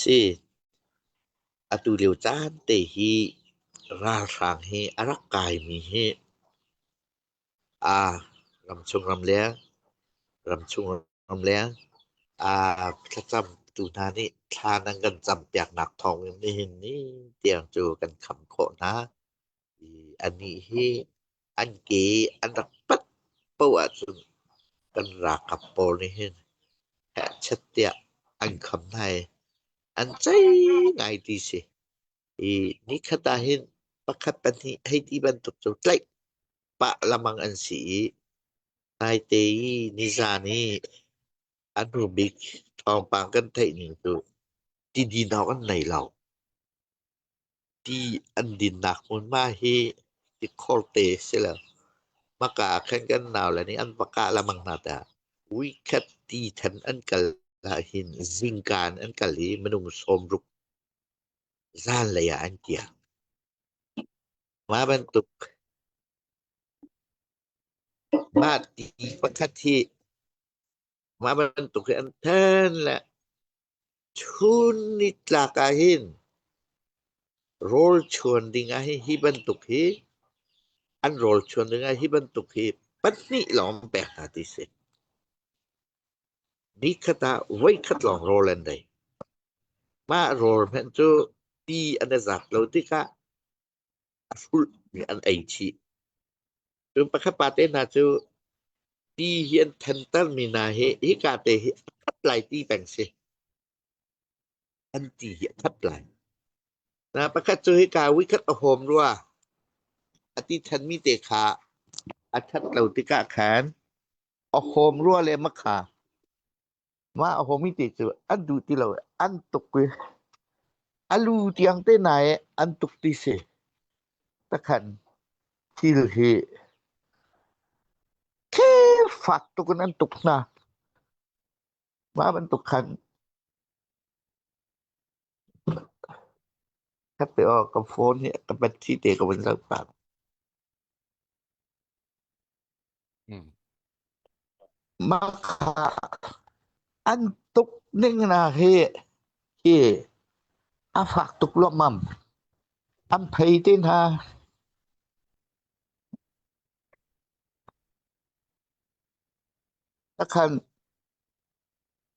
si atu liu chan te hi ra sang hi arak kai mi hi ram chung ram leng ram chung ram lengพระจำตูนานี่ทานังกันจำเปียกหนักทองนี่เห็นนี่เตียงจูกันคำโคนะอันนี้ฮีอันเกอันรักปัดปวดสุกันรักกับโปนี่เห็นแค่ชัดเตียอันคำไทยอันใจง่ายดีสินี่ขตาเห็นประคับปันนี้ให้ที่บรรทุกจุดใกล้ปะละมังอันสีนายเตยนิซานี่อันรูบิกทองปางกันไทยนี่ตัวที่ดินเอากันไหนเราที่อันดินหนักมันมาให้ที่คอลเตเสียแล้วมากาแข่งกันหนาวแล้วนี่อันปากาละมังนาตาวิคัตตีทันอันกะลาหินซิงการอันกะลีมนุมสมรุกซานเลยอันเกียมาบรรทุกมาตีประคัตที่มาบรรทุกอันเทินแหละชุนนิตลากาหินโรลชวนดิงาให้บรรทุกฮีอันโรลชวนดิงาให้บรรทุกฮีปัดนี่ลองแปลกหาที่เสร็จนี่ขตาไว้คัดลองโรลอันใดมาโรลแม่นจูดีอันจักเราที่กะฟุลมีอันไอชีจนประคับปาเตนาจูดีเฮียนทันตันมีนาเฮฮิกาเตทับไหลที่แบ่งเสอันที่เฮียทับไหลนะประคับจูฮิกาวิคัดอโหมรัวอติทันมีเตขาอัทัดเราที่กะแขนอโหมรัวเลยมะขามาอโหมิเตจูอันดูที่เราอันตกอลูเตียงเตไหนอันตุกติเสตะขันที่เหแค่ฝักตุกนั้นตุกนะมามันตุกขันถ้าไปออกกับโฟนเนี่ยกับบัญชีเตกับมันสักปากมาขาอันตุกนึงนะเฮฝักตุกลวมัมอันไผเต้นหาตะคัน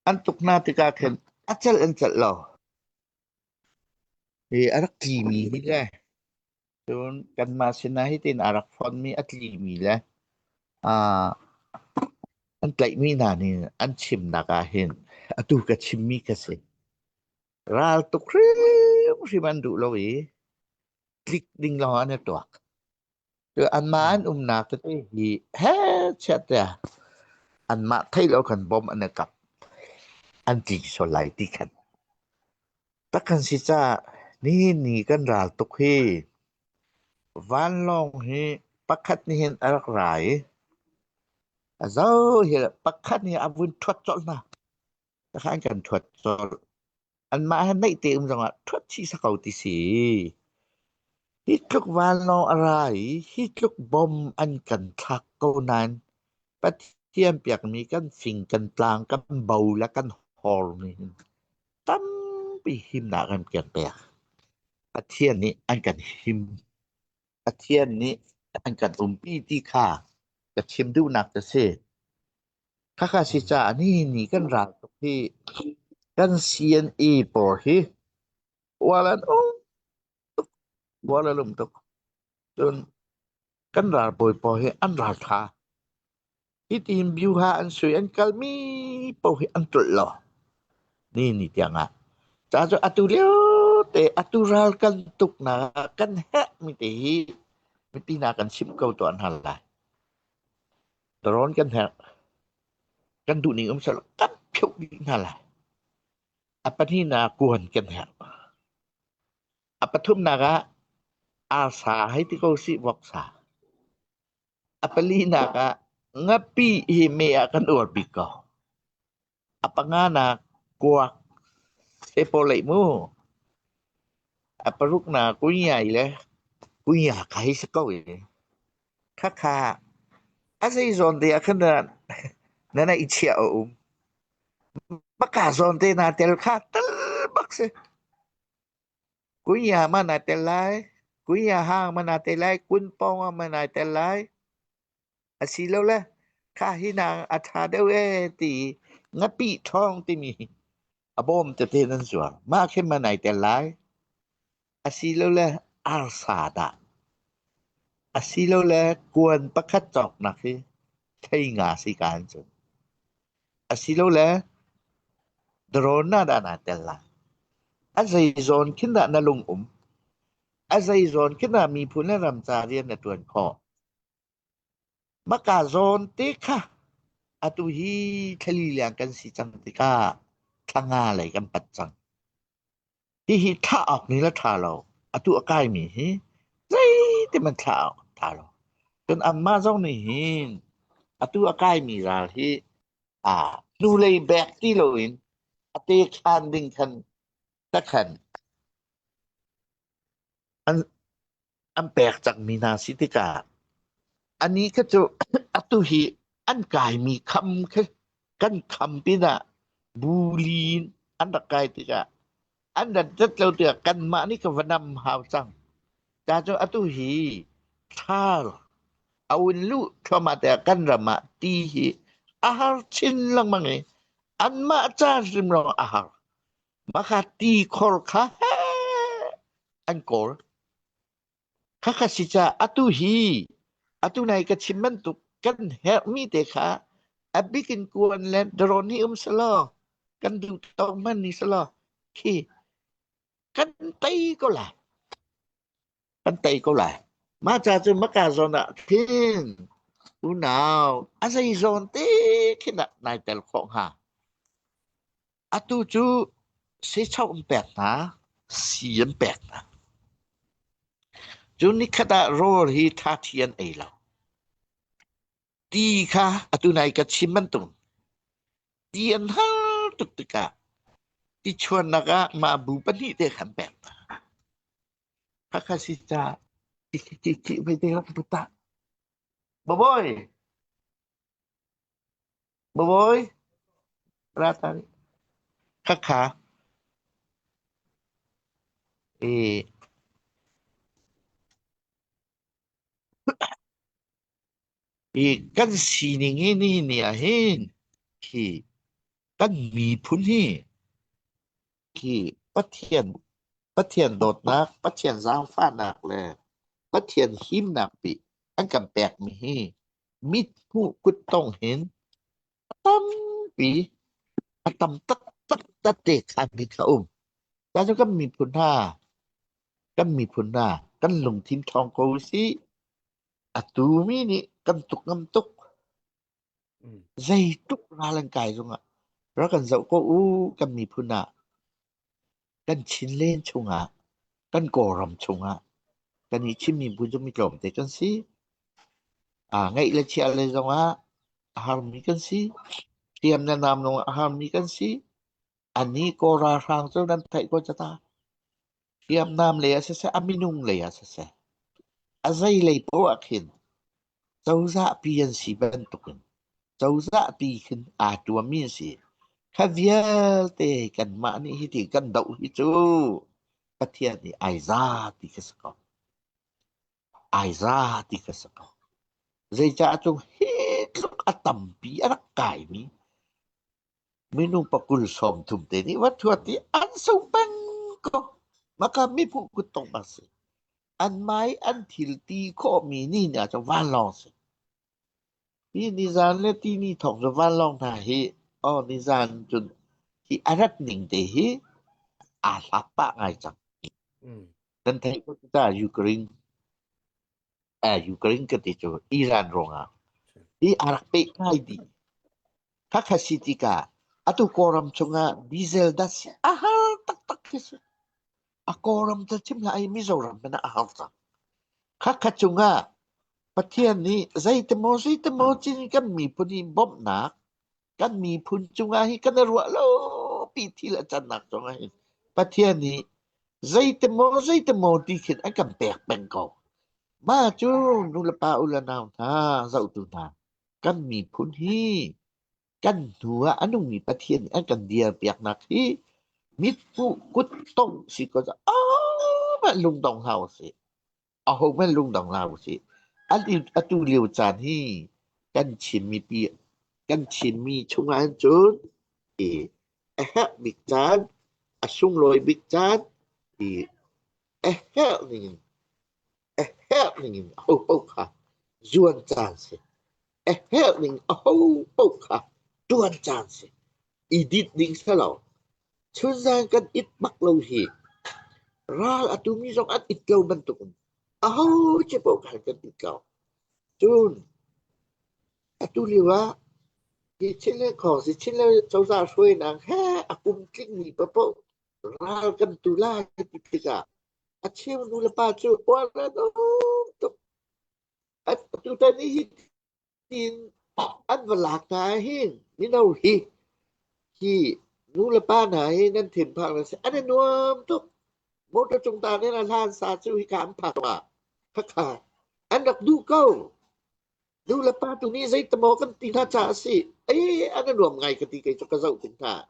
อันตุกนาติกาเข็นอัจฉริอันจัดเราอารักลีมีนี่แหละจนกันมาชนะให้เต้นอารักฟอนมีอัจลีมีแล้วอันไกลมีนานี่อันชิมนากาเห็นอตูกะชิมมีกะเสราลตุกเรมสิมันดุเราคลิกดิ่งเราอันตัวอันมาอันนักเตฮีแฮชัดอะอันมาไทยเราคันบอมอันกับอันจิโซไลติคันตะคันสิจ้านี่กันราลตุกเฮวันลองเฮปักคัดนี่เห็นอะไรหลายเจ้าเห็นปักคัดนี่อาวุธทวดจอลนะตะคันกันทวดจอลอันมาให้ในเตจังว่าทวดที่สะเกาติสีฮิตลุกวานลองอะไรฮิตลุกบอมอันกันทักก็นั้นปะเทียมเปียกมีกันสิ่งกันปลางกันเบาและกันฮอลนี่ตั้มไปหิมหนากันเปลี่ยนแปลกปะเทียนนี้อันกันหิมปะเทียนนี้อันกันปีที่ค่ากะชิมดูหนักจะเสค่าสิจานี่กันราตกที่กัน CNA ปอฮีว่าแล้วว่าแล้วลมตกจนกันราปอยปอฮีอันราคาที่ทีมบิวหาอันสวยอันกัลมีปอฮีอันตุลลอนี่เตียงจ้าจะอตุเลียวแต่อตุราลกันตุกนากันแฮะมิตินากันชิมเก่าตัวอันหันหลายตร้อนกันแฮะกันดูนี่สลกันเพียวดินั่นแหละอปนินากวนกันแฮะอปทุมนากะอาสาให้ที่เขาสิบอกสาอปลีนากะngapi hime akan orbiko apa ngana kuak sepolaimu apa rukna kunya ile kunya kai sekau ini kaka asai zonde akan nana ichia maka zonde na tel khatal บักเสกุยยามานาแต่ลายกุยยาห้างมานาแต่ลายกุนปองมานาแต่ลายอาศิแล้วละข้าหินางอัฐาเดเวติงะปิทองติมีอบอมจะเทนันสัวมาเข้มานาแต่ลายอาศิแล้วละอาสาดะอาศิแล้วละกวนปะคัดจอกนักคือไทงาสิการจนอาศิแล้วละดรนาดานาแต่ลายอาศัยโซนขึ้นดะนลุงอาศัยโซนขึ้นดะมีผู้แนะนำจาเรียนในตัวขอมะกาโซนติค่ะอตุฮีทลีเลียงกันสิจังติกาทางาไหลกันปัจจังที่หิท่าออกนี้ละทาเราอตุอากายมีหิใจที่มันท่าออกทาเราจนอัมมาจงนี่หินอตุอากายมีราที่นูเลยแบกที่เราอินอเตคันดิ่งคันตะคันอันแปลกจากมีนาสิติกาอันนี้ก็จะอตุหิอันกายมีคำกันคำปินะบูลีนอันตะกายติกาอันนั้นจะเราเตือกันมานี่ก็วนำหาวจังจาจอตุหิท่าเอาลุเข้ามาแต่กันระมาตีหิอาหารชิ้นลังมังไงอันมาจาริมรองอาหารมาคาตีคอลคาอันกอลคาคาสิจาอตุหิอตุไนก็ชิมันตุกันเฮมีเตคะอบิกินกวนแลนดรนีสลอกันดูตองมันนี่สลอคีกันไตก็ล่ะกันไตก็ล่ะมาจากจุมกาโซนะทิ้งอุนาวอาศัยโซนติขนาดนายแต่ละของหาอตุจูเสียชาวแปดนะเสียนแปดนะจุนิคดาโรฮีทาเทียนเอลาตีค่ะอตุไนก็ชิมันตุงเตียนหาตุกตกะที่ชวนนักมาบูปนิเตขันแปดพระคสิจากิไปเตรับปุตตะบ่อยราตานิขากันสีนิงนี่เนี่ยเห็นที่กันมีพุนที่ปะเทียนโดดนักปะเทียนสร้างฟ้านักเลยปะเทียนหิมนักปิอันกันแปลกมีให้มิดผู้กุดต้องเห็นตั้มปีตั้มตักเตะขันมิเขาแล้วก็มีพุนท่ากันลงทิมทองโกสิอตูมีนี่กันตุกงำตุกใจตุกราลังกายตรงแล้วกันเจ้าก็กันมีพุนกันชินเล่นชงกันกอรำชงกันนี่ชิมีบุญจะมีกล่อมแต่กันสิไงละเชียอะไรตรงอาหารมีกันสิเตรียมแนะนำลงอาหารมีกันสิอันนี้ก็ราทางเจ้านั้นไทยก็จะตาเตรียมน้ำเลยเสอามินุงเลยเสอาใจเลยปวกเห็นเจ้าจะเปลี่ยนสีเป็นตุกเจ้าจะปีขึ้นตัวมีสิข้าเวียเตกันมานี่ฮิติกันดาวฮิจูประเทศนี้ไอซาติกสกใจจะจงเฮ็ดลูกอัตัมปีอักกายมีเมนูปกุลสมทุมเตนี่วัตถุที่อันสูงเป็นก็ maka mi pu ku tong basi an mai an thil ti kho mi ni nya cho van long se ni ni zan le ti ni thong cho van long tha hi ni zan chun ki arat ning de hi la pa ngai chang dan thai ko ta Ukraine ka ti cho Iran ronga hi arak pe ngai di kakasitika atu koram chunga diesel das tak kes akoram ta chimla ai mizoram bena ahalta kakachunga pathian ni zaitemo chin kan mi puni bom na kan mi phun chunga hi kan ro lo pi thila chanak chunga hi pathian ni zaitemo ti khin akam pek ben ko ma chu nulapa ulanaw tha zau tu na kan mi phun hi kan dua anung ni pathian an kan dia pek nak hi มิดผู้กุดต้องสิก็จะมันลุงดองเฮาสิเอาแม่นลุงดองเราสิอันนี้อตุเลียวจานฮีกันชิมมีปีกันชิมมีชุงอันจุนแฮะบิกจานชุงลอยบิกจานแฮะนี่เอาค่ะจวนจานสิแฮะนี่เอาค่ะจวนจานสิอีดิดดิ้งซะแล้วชุนจานกันอิดบักโลหิral atu mi song at itlaw bantukon chepo kalkan itlaw chun atu liwa ki chile ko si chile chau sa shui nang ha akum kling ni papo ral kan tula kitika achim nu la pa chu wala no to atu tani tin an wala ka hin ni no hi ki nu la pa na hi nan thim phak la se an nuam to một trong chúng ta nên là lan xa chứ hi cảm phạt mà khắc khả anh đọc đu câu đu là ba tụi ní dây tầm mô căn tình thả trả xì ấy anh đã nuồm ngày cái tí cái cho cái dậu tình thả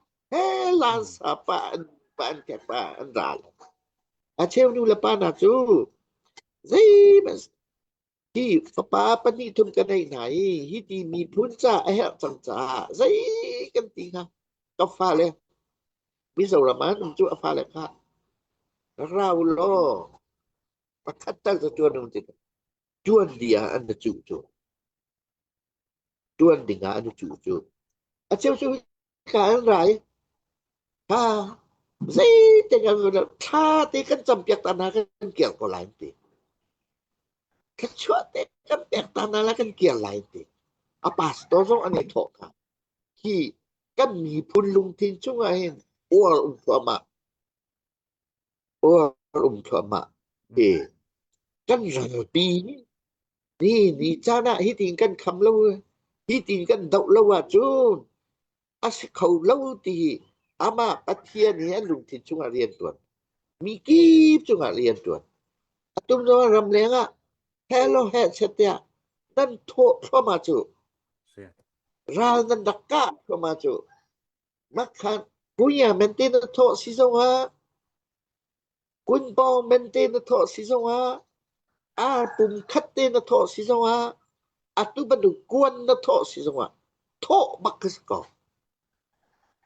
lan xa anh kẹp anh rả treo đu là ba nà chú dây mà hi pa pa ni thum cái này này hi tí mi phun trả hẹn chẳng trả dây căn tình thả có pha lên bây giờ là má nằm chú pha lên khác Raulo pakatal sa tuan ng tuan dia ang nachucho tuan dinga ang nachucho at siya kaan rai ha zay tegan tha te kan champiak tanah kan kial ko lain te kachwa te kan pek tanah la kan kial lain te apas to so ani thok ka ki kan mi phun lung tin chung ahin or ma thama kan pi ni chana hi tin kan kham lo hi tin kan dau lo wa chun as khau lo ti ama pathia ni an lung tin chung a rian tuan mi ki chung a rian tuan atum no ram lenga hello he chetia nan tho thoma chu ral nan dakka thoma chu makhan punya maintain tho si so ha quân bo mente na tho si so ha pum khatte na tho si so ha atu badu kwan na tho si so ha tho bakkas ko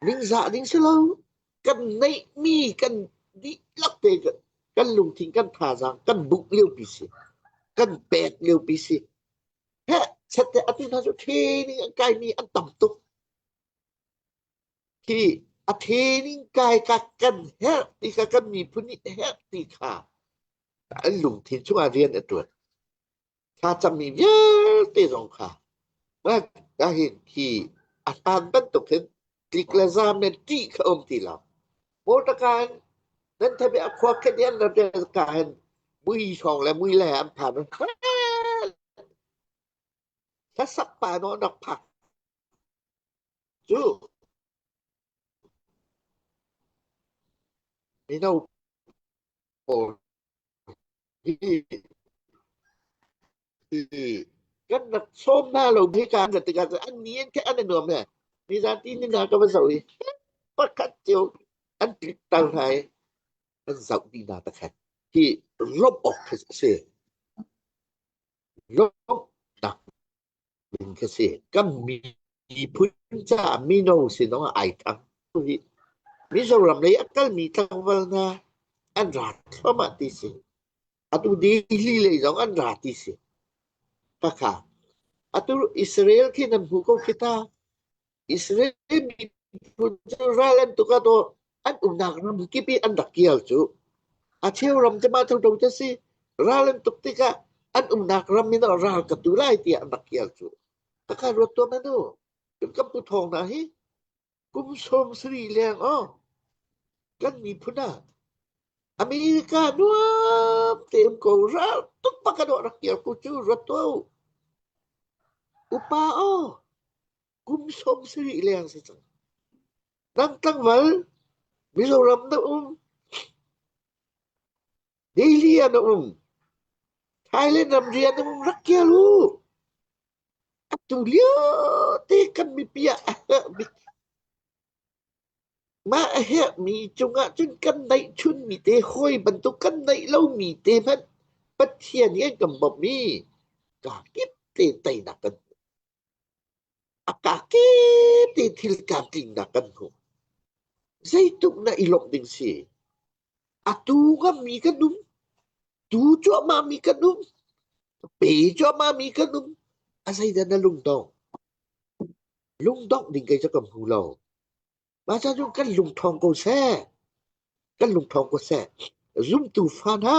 ning za ding selo kan nei mi kan di lak te kan lung thing kan tha jang kan buk liu pi si kan pek liu pi si he sette atu na so the ni kai ni an tam tuk ki a thening kai ka kan he ti ka kan mi phuni he ti kha an lung thin chu a rian atwa kha cham mi ye ti rong kha ba ka hin ki an ban tok hen klik la zam ne ti khom ti la mo ta kan nan tha be a khwa ke dian la de ka hen mui chong la mui la an phan ta sap pa no dak phak chu you know kan nak som na lo bi kan sa tiga an nien ke an nom ne ni za ti ni na ka ba so i pakat chiu an ti tau hai an zau di na ta khat ki rob ok se rob tak bin ke se kam mi phun cha mi no se no ai thang hi mi so ram le akal mi tawal na an rat ma ti se atu di li le jong an rat ti se Kaka. Atu Israel ki nan huko kita. Israel mi ralan tu ka to an unak ram kipi an dakial chu. Acheu ram jama thau thau cha si ralan tuk tika an unak ram mi no ral ka tu lai ti an dakial chu. Kaka ro to na no. Kun kam pu thong na hi. Kum som sri leng kan mi phuna. Amerika nuam tem ko ral tuk pakado rakyat ku chu ro to. Upa kum som sri leng sa chang nang tang wal Mizoram na Delhi na Thailand nam rian na rakyalu atulyo te kan mi pia มาเฮมีจงะจนกันในชุนมีเตค่อยบรรทุกกันในเรามีเตมันปัทเทียนเนี่ยกับบ่มีกากิบเตไตนักกันอากากิบเตทิลกากิงนักกันโหใส่ตุกนะอีหลบดิงสิอะตูก็มีกันดุมตูจ่อมามีกันดุมเปจ่อมามีกันดุมอะใส่ดันลุงต้องดิงไกจะกับหูเรามาจะจุกันลุงทองก็แซ่กันลุงทองก็แซ่ซุมตูฟานฮะ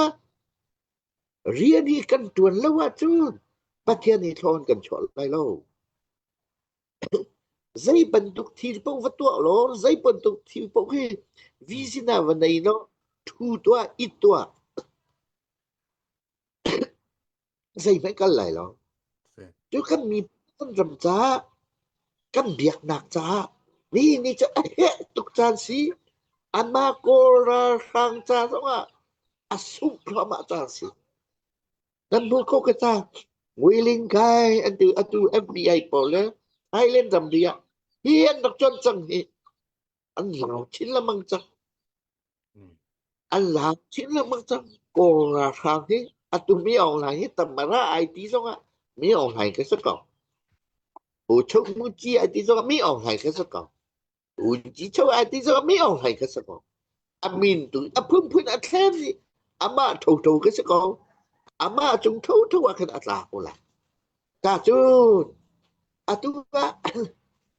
เรียนนี่กันตวนแล้วว่าจูนปัทเทียนนี่ทอนกันชอไลเล่าzai banduk thil po vatua lo zai banduk thil po ki visina vanai no thu tua it tua zai mai kan lai lo chu kan mi kan ram cha kan biak nak cha ni cha tuk chan si anma ko ra sang cha so nga asuk ma cha si dan bu ko ka cha willing kai atu FBI po le Thailand dam dia hian dak chon chang hi an lao chin la mang chang an lao chin la mang chang ko ra sang hi atu mi online hi tamara IT so nga mi online ka sa ko u chok mu chi IT so nga mi online ka sa ko u ji chok IT so nga mi online ka sa ko amin tu apun a them ni ama tho ka sa ko ama chung tho kan atla ko la ta chun atu ka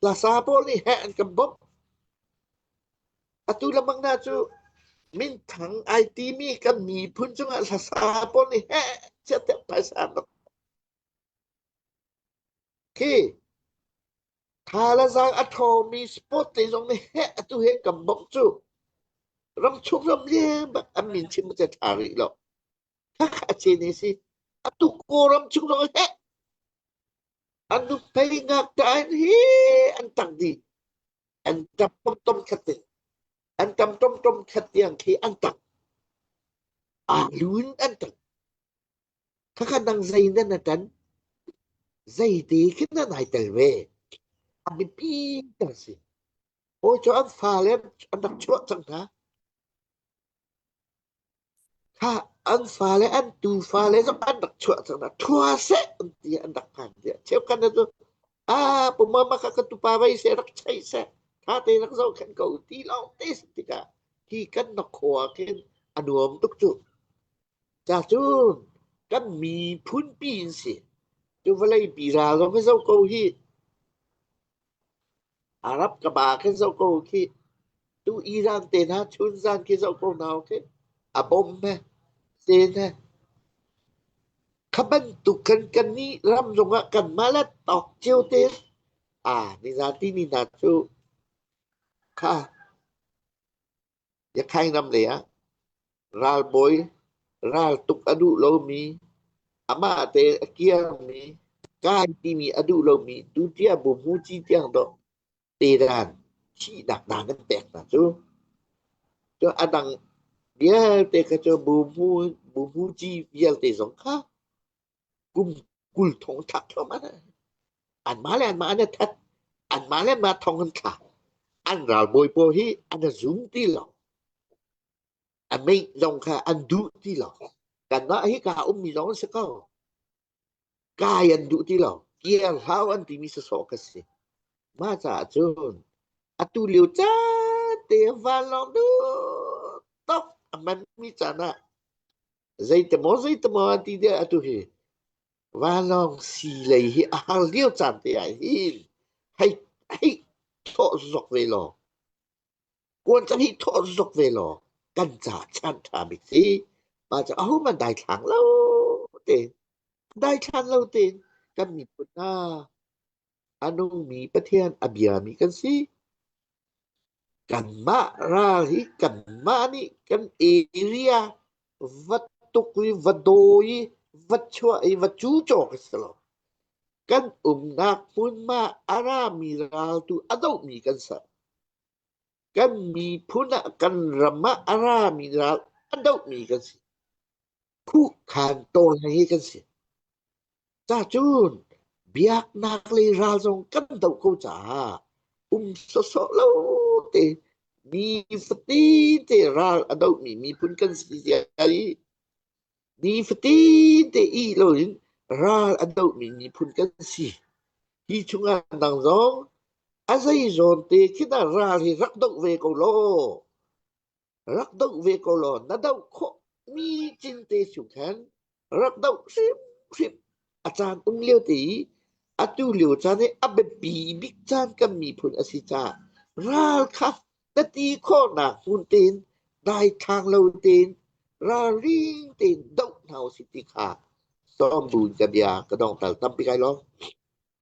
la sapo ni han ka bob atu lamang na chu min thang IT mi kan mi phun chung la sapo ni he che te paisa no ki thala sang atomi sport te jong ni he atu he kam bob chu ram chuk ram le ba amin chim ma che thari lo ka che ni si atu ko ram chuk lo he anu peingak taan hi antang di antam tom khate antam tom khate yang ki antang alun antang kakandang zainan natan zaidi kina nai telwe amin pinta si o cho an falem andak chua chang tha ha an fale an tu fale so andak chua chang na thua se anti andak kan dia cheu kan tu puma makakatupa bai se rak chai se tha te rak zo kan ko ti lo te tika ki kan nak khwa ken anuam tuk chu cha chun kan mi phun pin se tu valai pi ra lo ke zo ko hi arab ka ba ke zo ko ki tu iran te na chun zan ke zo ko naw ke abom me se na khaban tu kan ni ram zonga kan mala tok chiu te ni zati ni na chuค่ะอย่าใครนำเลยราลบอยราลตุกอดุโลมีอามาเตเกียมีกายที่มีอดุโลมีดูเตียบุมูจีเตียงดอกเตดานชี้ดักดานกันแปลกนะจูเจ้าอดังเดียวเตกะเจ้าบุมูจีเวียลเตสงค่ะกุลทงทักเข้ามาอันมาแล้วมาเนี่ยทัดอันมาแล้วมาทองกันค่ะอันราลบอยโปฮีอันซุมที่หลอกอันไม่ลงค่ะอันดูที่หลอกกันว่าให้กามีร้องสักก็กายันดูที่หลอกเกี่ยวเขาอันที่มีสสกันสิมาจากจนอตุเลียวจ้าเตวาลองดูตกมันมีจานะใจตมอที่เดียอตุเฮวาลองสีเลยฮีอาเลียวจานเตียให้ทอซอกเวลอกวนจะให้ทอซอกเวลอกันจาชันทามิสิมาจะมันได้ทางแล้วเตได้ชันแล้วเตกันมีปุณาอนุมีประเทศอเบียมีกันสิกันมาราหิกันมานี่กันเอเรียวัดตุกุยวัดโดยวัดชัววัดจูจอกสลอกันนักพุนมาอารามีราตุอดมีกันซะกันมีพุนะกันรมะอารามีราอดมีกันสิคู่ขานโตให้กันสิจ้าจูนเบียกนักเลยราจงกันเดาเขาจ้าสโลเต มีฟตีเตราลอดมีพุนกันสิเสียมีฟตีเตอีโลลินราลอดมีพุนกันสิฮีชุงานดังซองอาศัยจอนเตคิดาราลรักดอกเวโกโลรักดอกเวโกโลนาดอกโคมีจินเตสุขันรักดอกสิบอาจารย์เลียวตีอาตุเลียวจาเนี่ยอับบีบิกจานก็มีพุนอสิจาราลคัฟตะตีข้อหนักพุนเตนได้ทางเราเตนราลิงเตนดอกเฮาสิติคาซ้อมบูนกับยากระดองตัลตำปีไกลล้อ